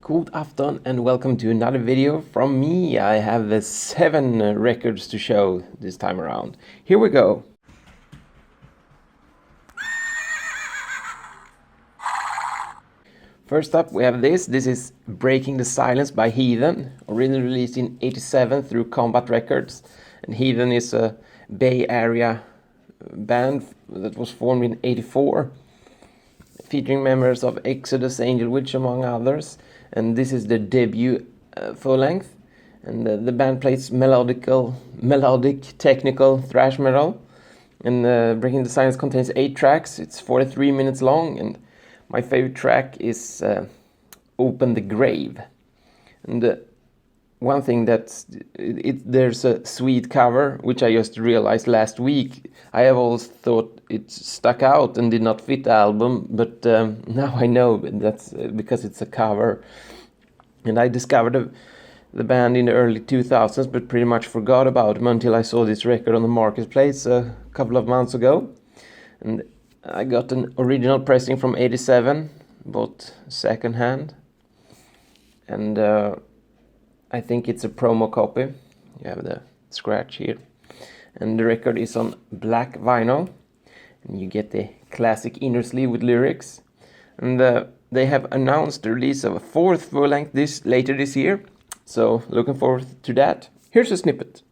God afton and welcome to another video from me. I have the 7 records to show this time around. Here we go. First up we have this. This is Breaking the Silence by Heathen, originally released in '87 through Combat Records. And Heathen is a Bay Area band that was formed in '84, featuring members of Exodus, Angel Witch among others. And this is the debut full length. And the band plays melodic, technical thrash metal. And Breaking the Silence contains 8 tracks. It's 43 minutes long, and my favorite track is Open the Grave. And one thing there's a sweet cover, which I just realized last week. I have always thought it stuck out and did not fit the album, but now I know that's because it's a cover. And I discovered the band in the early 2000s, but pretty much forgot about them until I saw this record on the marketplace a couple of months ago. And I got an original pressing from '87, bought second hand, and I think it's a promo copy. You have the scratch here, and the record is on black vinyl, and you get the classic inner sleeve with lyrics. And they have announced the release of a 4th full-length later this year, so looking forward to that. Here's a snippet.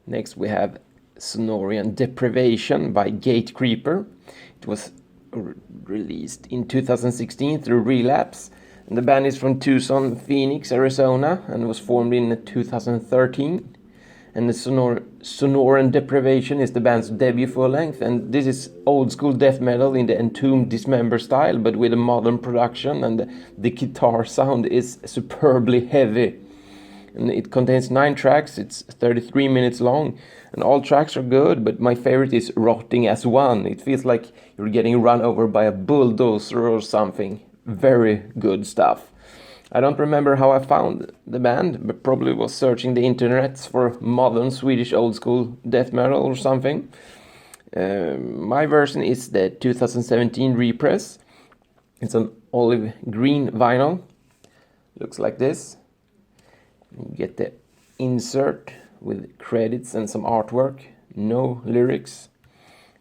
Next we have Sonora Deprivation by Gatecreeper. It was released in 2016 through Relapse. And the band is from Tucson, Phoenix, Arizona, and was formed in 2013. And the Sonora Deprivation is the band's debut full length, and this is old school death metal in the Entombed Dismember style, but with a modern production, and the guitar sound is superbly heavy. And it contains 9 tracks. It's 33 minutes long, and all tracks are good, but my favorite is Rotting as One. It feels like you're getting run over by a bulldozer or something. Very good stuff. I don't remember how I found the band, but probably was searching the internets for modern Swedish old school death metal or something. My version is the 2017 repress. It's an olive green vinyl. Looks like this. You get the insert with credits and some artwork, no lyrics.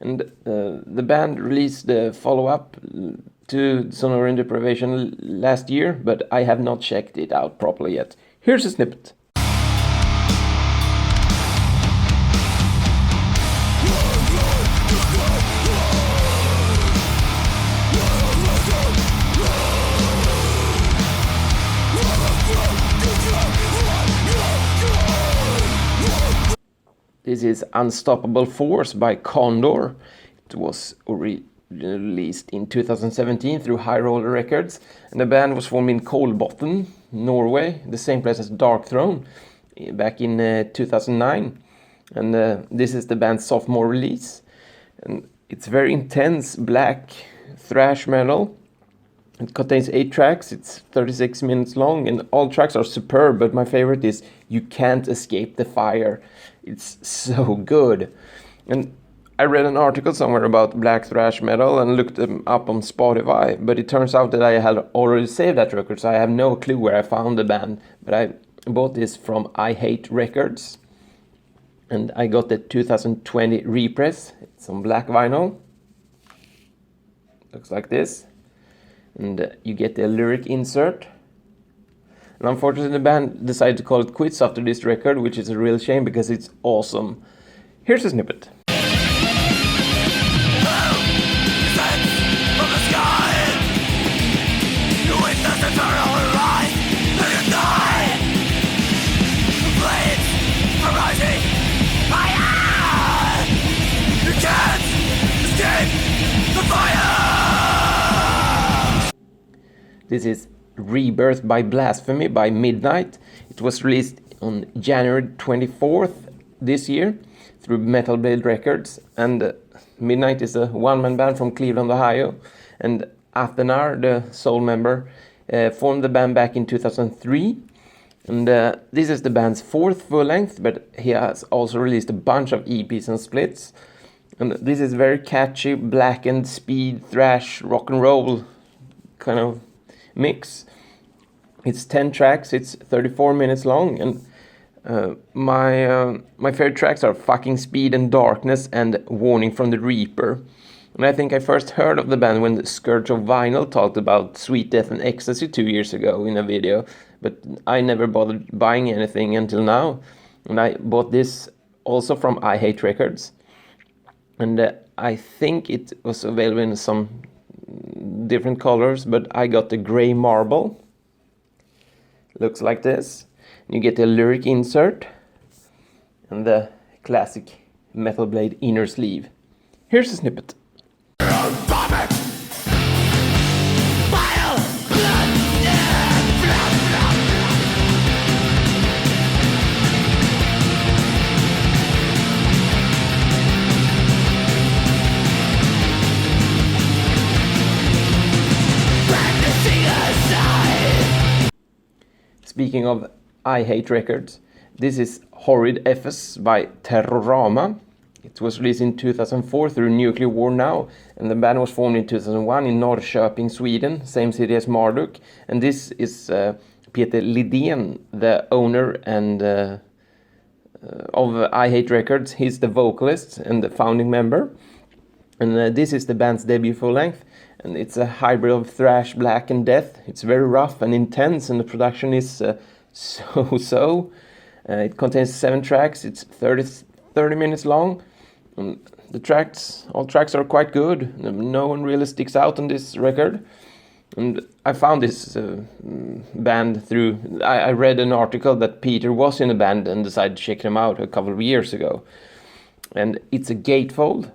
And the band released the follow-up to Sonora Deprivation last year, but I have not checked it out properly yet. Here's a snippet. This is Unstoppable Force by Condor. It was released in 2017 through High Roller Records, and the band was formed in Kolbotn, Norway, the same place as Dark Throne, back in 2009. And this is the band's sophomore release, and it's very intense black thrash metal. It contains 8 tracks. It's 36 minutes long, and all tracks are superb, but my favorite is You Can't Escape the Fire. It's so good. And I read an article somewhere about black thrash metal and looked them up on Spotify, but it turns out that I had already saved that record, so I have no clue where I found the band. But I bought this from I Hate Records, and I got the 2020 repress. It's on black vinyl. Looks like this. And you get the lyric insert. And unfortunately the band decided to call it quits after this record, which is a real shame because it's awesome. Here's a snippet. This is Rebirth by Blasphemy by Midnight. It was released on January 24th this year through Metal Blade Records. And Midnight is a one-man band from Cleveland, Ohio. And Athenar, the sole member, formed the band back in 2003. And this is the band's 4th full length, but he has also released a bunch of EPs and splits. And this is very catchy, blackened speed, thrash, rock and roll kind of mix. It's 10 tracks, it's 34 minutes long, and my favorite tracks are Fucking Speed and Darkness and Warning from the Reaper. And I think I first heard of the band when Scourge of Vinyl talked about Sweet Death and Ecstasy 2 years ago in a video, but I never bothered buying anything until now. And I bought this also from I Hate Records, and I think it was available in some different colors, but I got the gray marble. Looks like this. You get the lyric insert and the classic Metal Blade inner sleeve. Here's a snippet. Speaking of I Hate Records, this is Horrid FS by Terrorama. It was released in 2004 through Nuclear War Now, and the band was formed in 2001 in Norrköping, Sweden, same city as Marduk. And this is Peter Lidén, the owner and of I Hate Records. He's the vocalist and the founding member. And this is the band's debut full length, and it's a hybrid of thrash, black and death. It's very rough and intense, and the production is so-so. It contains 7 tracks, it's 30 minutes long. And all tracks are quite good. No one really sticks out on this record. And I found this band through, I read an article that Peter was in a band and decided to check them out a couple of years ago. And it's a gatefold.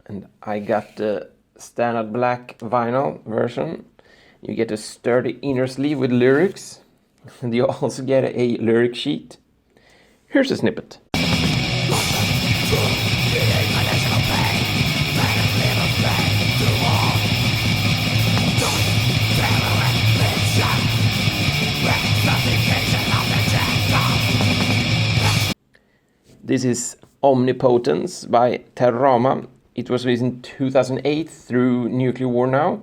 And I got the standard black vinyl version. You get a sturdy inner sleeve with lyrics, and you also get a lyric sheet. Here's a snippet. This is Omnipotence by Terrama. It was released in 2008 through Nuclear War Now.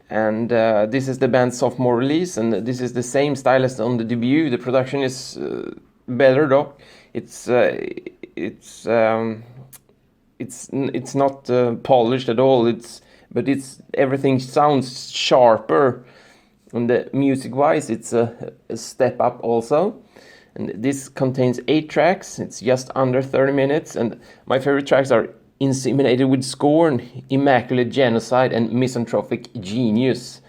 And this is the band's sophomore release, and this is the same style as on the debut. The production is better though. It's not polished at all. But everything sounds sharper, and the music-wise, it's a step up also. And this contains 8 tracks. It's just under 30 minutes, and my favorite tracks are Inseminated with Scorn, Immaculate Genocide, and Misanthropic Genius.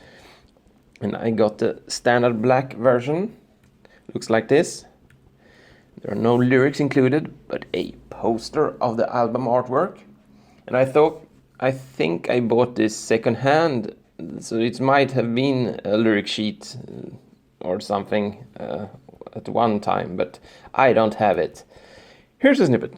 And I got the standard black version. Looks like this. There are no lyrics included, but a poster of the album artwork. And I think I bought this second hand, so it might have been a lyric sheet or something at one time, but I don't have it. Here's a snippet.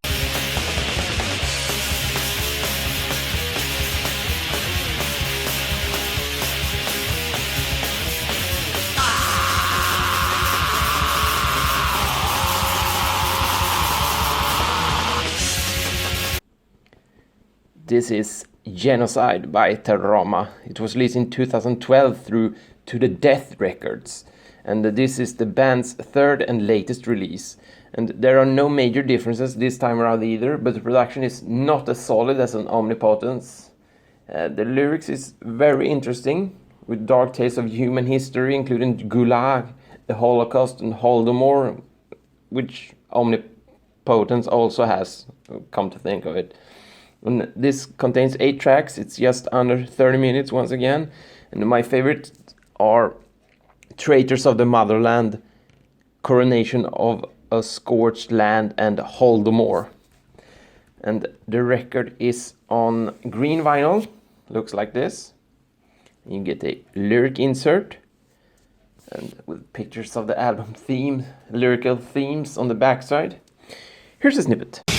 This is Genocide by Terrama. It was released in 2012 through To the Death Records. And this is the band's 3rd and latest release. And there are no major differences this time around either, but the production is not as solid as on Omnipotence. The lyrics is very interesting, with dark tales of human history, including Gulag, the Holocaust, and Holodomor, which Omnipotence also has, come to think of it. And this contains 8 tracks. It's just under 30 minutes once again. And my favorites are Traitors of the Motherland, Coronation of a Scorched Land, and Holodomor. And the record is on green vinyl. Looks like this. You get a lyric insert, and with pictures of the album theme, lyrical themes on the backside. Here's a snippet.